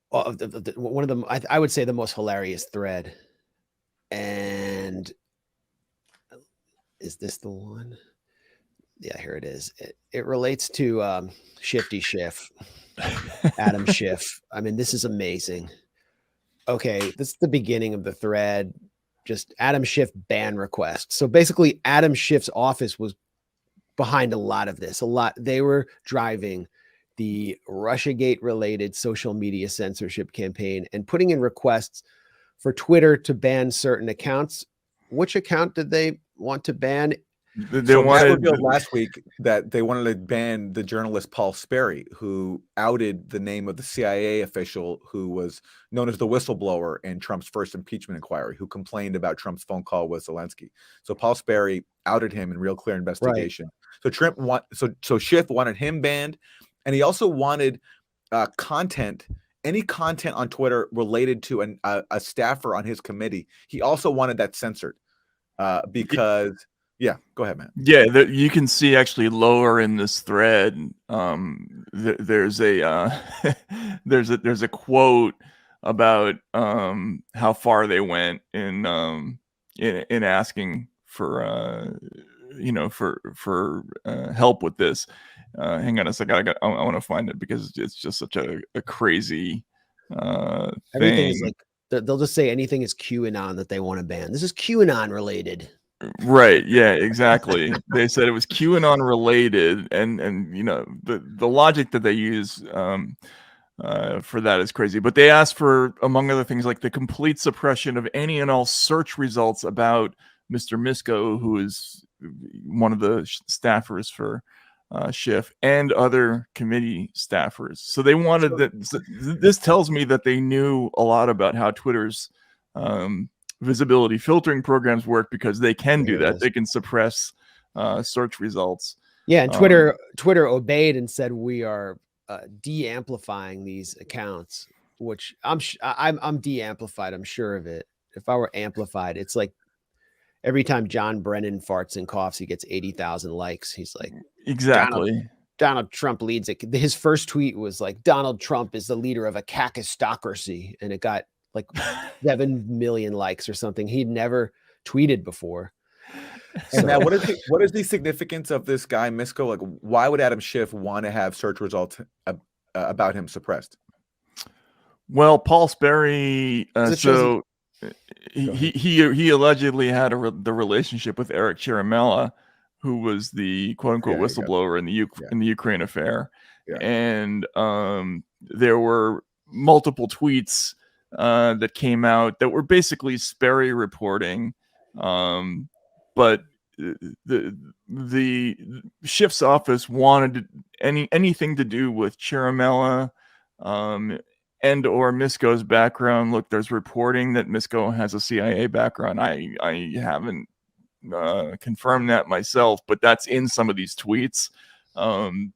one of them, I would say the most hilarious thread. And is this the one? Yeah, here it is. It relates to Shifty Schiff, Adam Schiff. I mean, this is amazing. Okay, this is the beginning of the thread. Just Adam Schiff ban request. So basically, Adam Schiff's office was behind a lot of this. They were driving the Russiagate related social media censorship campaign and putting in requests for Twitter to ban certain accounts. Which account did they want to ban? So Matt revealed last week that they wanted to ban the journalist Paul Sperry, who outed the name of the CIA official who was known as the whistleblower in Trump's first impeachment inquiry, who complained about Trump's phone call with Zelensky. So Paul Sperry outed him in Real Clear Investigation. Right. So Schiff wanted him banned, and he also wanted any content on Twitter related to a staffer on his committee. He also wanted that censored because. Yeah, go ahead, man. Yeah, you can see actually lower in this thread. There's a there's a quote about how far they went in asking for for help with this. Hang on a second, I want to find it because it's just such a crazy everything thing. Is like they'll just say anything is QAnon that they want to ban. This is QAnon related. Right. Yeah, exactly. They said it was QAnon related, and the logic that they use for that is crazy. But they asked for, among other things, like the complete suppression of any and all search results about Mr. Misko, who is one of the staffers for Schiff, and other committee staffers. So they wanted that. This tells me that they knew a lot about how Twitter's visibility filtering programs work, because they can do that. They can suppress search results. Yeah, and Twitter obeyed and said we are de-amplifying these accounts, which I'm de-amplified. I'm sure of it. If I were amplified, it's like every time John Brennan farts and coughs, he gets 80,000 likes. He's like, exactly. Donald Trump leads it. His first tweet was like, Donald Trump is the leader of a kakistocracy, and it got like 7 million likes or something. He'd never tweeted before. And now, what is the significance of this guy Misko? Like, why would Adam Schiff want to have search results about him suppressed? Well, Paul Sperry, he allegedly had the relationship with Eric Ciaramella, who was the quote unquote whistleblower in the Ukraine affair, and there were multiple tweets that came out that were basically Sperry reporting, but the Schiff's office wanted anything to do with Ciaramella and or Misko's background. Look, there's reporting that Misko has a CIA background. I haven't confirmed that myself, but that's in some of these tweets.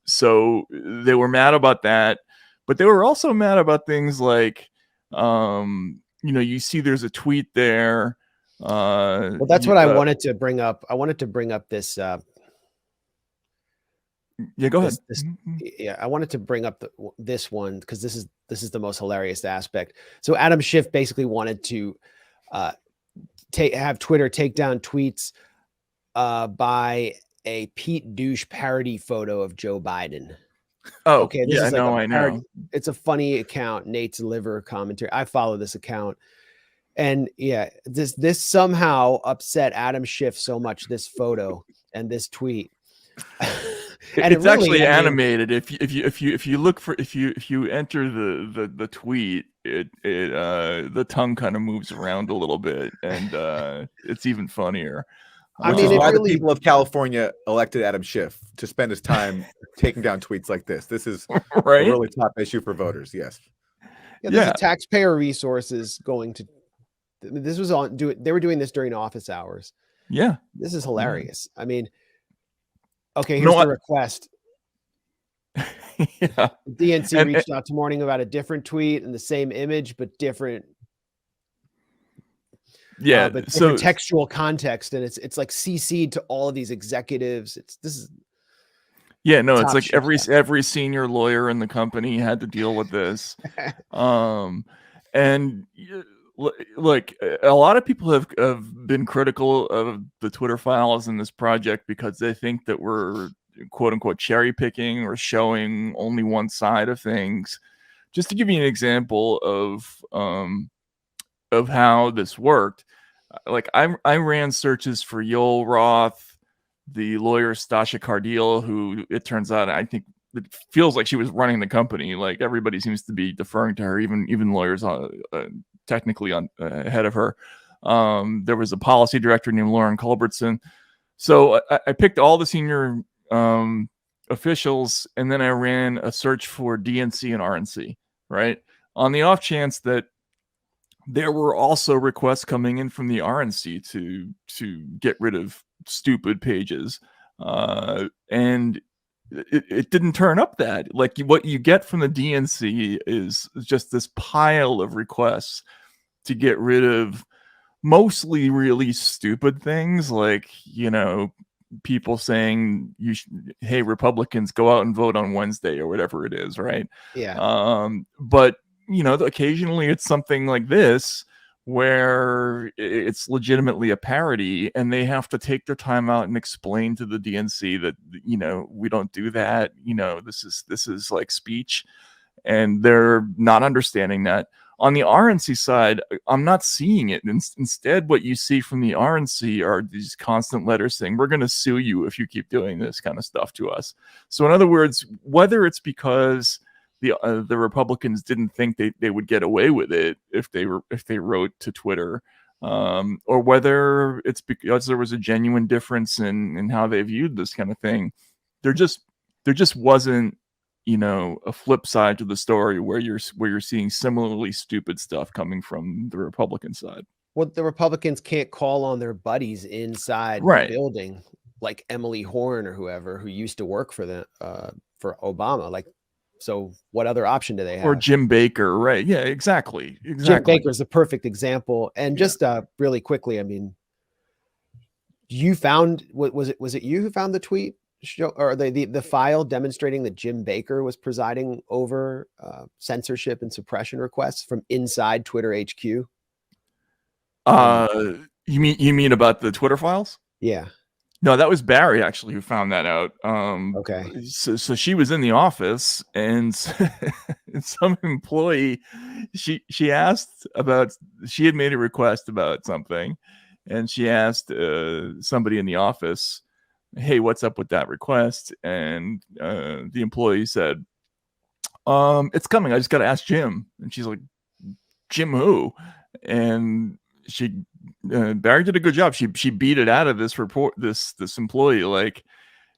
So they were mad about that, but they were also mad about things like, you see there's a tweet there. Well, that's what I wanted to bring up. I wanted to bring up this. Yeah, go ahead. I wanted to bring up this one because this is the most hilarious aspect. So Adam Schiff basically wanted to have Twitter take down tweets by a Pete Douche parody photo of Joe Biden. Oh, okay. This is like I know. It's a funny account, Nate's Liver commentary. I follow this account. And yeah, this somehow upset Adam Schiff so much, this photo and this tweet. And it's actually animated. If you look for if you enter the tweet, the tongue kind of moves around a little bit, and it's even funnier. Which is why the people of California elected Adam Schiff to spend his time taking down tweets like this. This is a really top issue for voters. Yes. Yeah, this is taxpayer resources going to. This was they were doing this during office hours. Yeah. This is hilarious. I mean, okay, here's the request. Yeah. DNC reached out to Morning about a different tweet and the same image, but different. Yeah, but different textual context, and it's like CC'd to all of these executives. Yeah, no, it's Top like chef. every senior lawyer in the company had to deal with this. And like a lot of people have been critical of the Twitter files in this project because they think that we're quote unquote cherry picking or showing only one side of things. Just to give you an example of how this worked, like I ran searches for Yoel Roth, the lawyer Stasha Cardiel, who it turns out I think it feels like she was running the company. Like everybody seems to be deferring to her, even lawyers technically ahead of her. There was a policy director named Lauren Culbertson. So I picked all the senior officials, and then I ran a search for DNC and RNC, right? On the off chance that there were also requests coming in from the RNC to get rid of stupid pages, and it didn't turn up that. Like what you get from the DNC is just this pile of requests to get rid of mostly really stupid things, like, you know, people saying hey, Republicans, go out and vote on Wednesday or whatever it is, right? Yeah. But you know, occasionally it's something like this where it's legitimately a parody, and they have to take their time out and explain to the DNC that, you know, we don't do that, you know, this is like speech, and they're not understanding that. On the RNC side, I'm not seeing it. Instead, what you see from the RNC are these constant letters saying, we're going to sue you if you keep doing this kind of stuff to us. So in other words, whether it's because the Republicans didn't think they would get away with it if they wrote to Twitter, or whether it's because there was a genuine difference in how they viewed this kind of thing, there just wasn't, you know, a flip side to the story where you're seeing similarly stupid stuff coming from the Republican side. Well, the Republicans can't call on their buddies inside Right. the building, like Emily Horn or whoever who used to work for the for Obama. Like, so what other option do they have? Or Jim Baker, right? Yeah, exactly. Jim Baker is the perfect example. And just really quickly, I mean, you found, was it you who found the tweet or the file demonstrating that Jim Baker was presiding over censorship and suppression requests from inside Twitter HQ? You mean about the Twitter files? Yeah. No, that was Barry actually who found that out. Okay. So she was in the office, and some employee, she asked about, she had made a request about something, and she asked somebody in the office, hey, what's up with that request? And the employee said, it's coming, I just got to ask Jim. And she's like, Jim who? And Barry did a good job. She beat it out of this employee, like,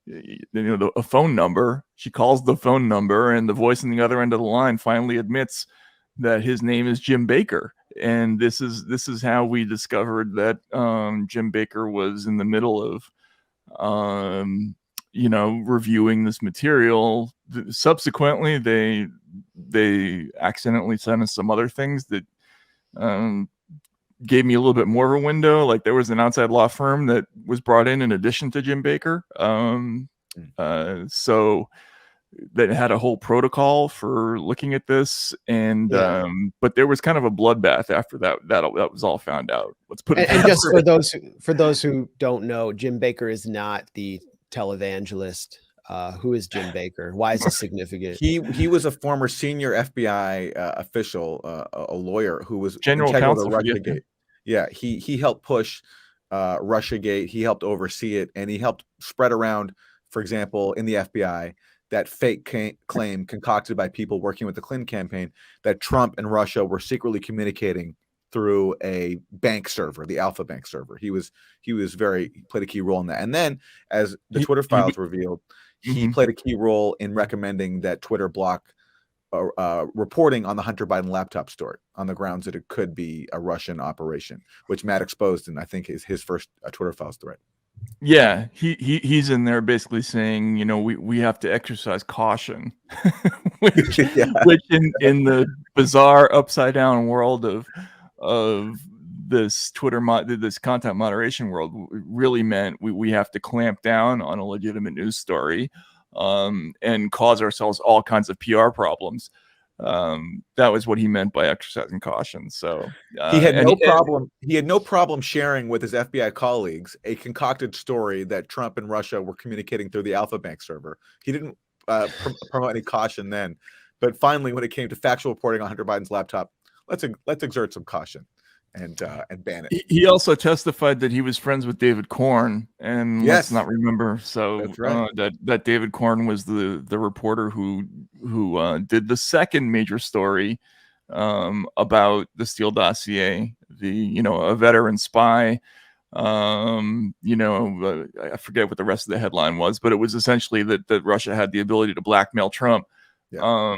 you know, a phone number. She calls the phone number, and the voice on the other end of the line finally admits that his name is Jim Baker. And this is how we discovered that Jim Baker was in the middle of you know, reviewing this material. Subsequently, they accidentally sent us some other things that gave me a little bit more of a window. Like there was an outside law firm that was brought in addition to Jim Baker. So that had a whole protocol for looking at this. And but there was kind of a bloodbath after that was all found out. Let's put it and just for those who don't know, Jim Baker is not the televangelist. Who is Jim Baker? Why is it significant? He was a former senior FBI official, a lawyer who was general counsel to Russiagate. Yeah, he helped push Russiagate. He helped oversee it, and he helped spread around, for example, in the FBI, that fake claim concocted by people working with the Clinton campaign that Trump and Russia were secretly communicating through a bank server, the Alpha Bank server. He played a key role in that. And then, as the Twitter files revealed, he played a key role in recommending that Twitter block reporting on the Hunter Biden laptop story on the grounds that it could be a Russian operation, which Matt exposed in, I think, his first Twitter files thread. Yeah, he's in there basically saying, you know, we have to exercise caution, which in the bizarre upside down world of this this content moderation world really meant we have to clamp down on a legitimate news story. and cause ourselves all kinds of PR problems. That was what he meant by exercising caution. So he had no problem. He had no problem sharing with his FBI colleagues a concocted story that Trump and Russia were communicating through the Alpha Bank server. He didn't promote any caution then, but finally, when it came to factual reporting on Hunter Biden's laptop, let's exert some caution and ban it. He also testified that he was friends with David Corn, and Yes. let's not remember. So That's right. that David Corn was the reporter who did the second major story about the Steele dossier, a veteran spy. I forget what the rest of the headline was, but it was essentially that Russia had the ability to blackmail Trump. Yeah.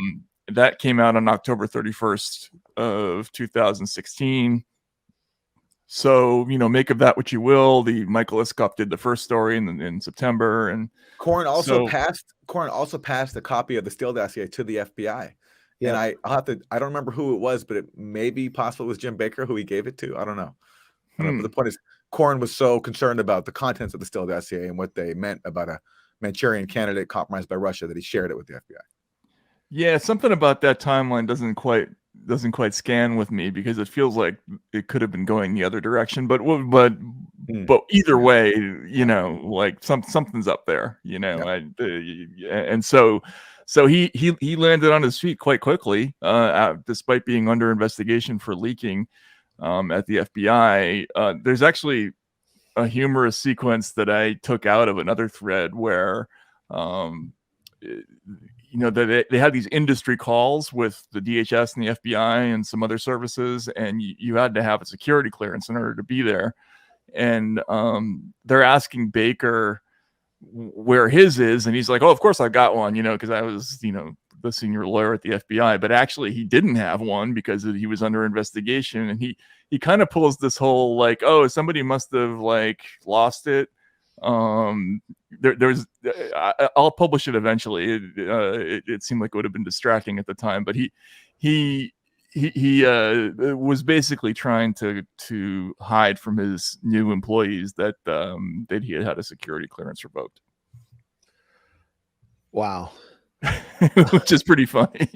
That came out on October 31st of 2016. So, make of that what you will. The Michael Iskop did the first story in September, and Corn also passed a copy of the Steele dossier to the FBI. Yeah. And I don't remember who it was, but it may be possible it was Jim Baker who he gave it to. I don't know. But the point is, Corn was so concerned about the contents of the Steele dossier and what they meant about a Manchurian candidate compromised by Russia that he shared it with the FBI. Yeah, something about that timeline doesn't quite scan with me, because it feels like it could have been going the other direction. But either way, like something's up there, Yeah. And so he landed on his feet quite quickly, despite being under investigation for leaking at the FBI. There's actually a humorous sequence that I took out of another thread where they had these industry calls with the DHS and the FBI and some other services, and you had to have a security clearance in order to be there. And they're asking Baker where his is, and he's like, "Oh, of course I got one," because I was, the senior lawyer at the FBI. But actually, he didn't have one because he was under investigation, and he kind of pulls this whole like, "Oh, somebody must have like lost it." There's I'll publish it eventually. It seemed like it would have been distracting at the time, but he was basically trying to hide from his new employees that he had a security clearance revoked. Wow. Which is pretty funny.